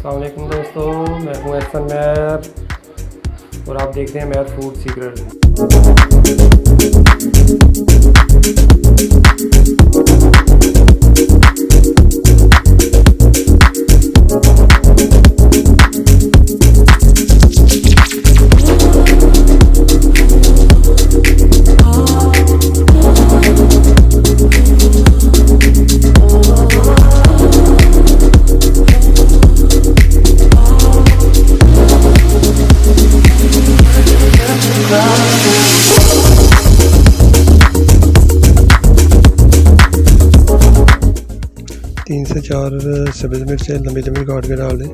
अस्सलाम वालेकुम दोस्तों, मैं हूँ एहसन महर और आप देख रहे हैं महर फूड सीक्रेट। तीन से चार सब्ज़ मिर्च लंबी लंबी काट के डाल दें।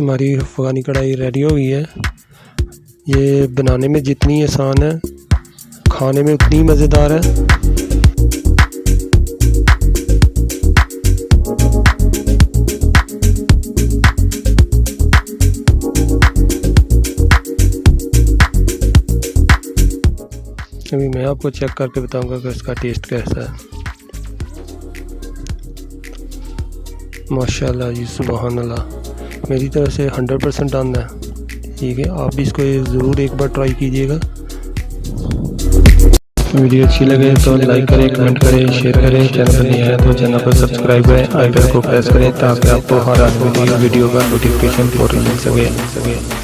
हमारी अफ़गानी कढ़ाई रेडी हो गई है। ये बनाने में जितनी आसान है, खाने में उतनी मज़ेदार है। अभी मैं आपको चेक करके बताऊंगा कि इसका टेस्ट कैसा है। माशाल्लाह जी, सुभान अल्लाह, मेरी तरफ से 100% डन है। ठीक है, आप भी इसको ज़रूर एक बार ट्राई कीजिएगा। वीडियो अच्छी लगे तो लाइक करें, कमेंट करें, शेयर करें। चैनल पर नया है तो चैनल पर सब्सक्राइब करें, आई बेल को प्रेस करें ताकि आपको हर वीडियो का नोटिफिकेशन फौरन मिल सके।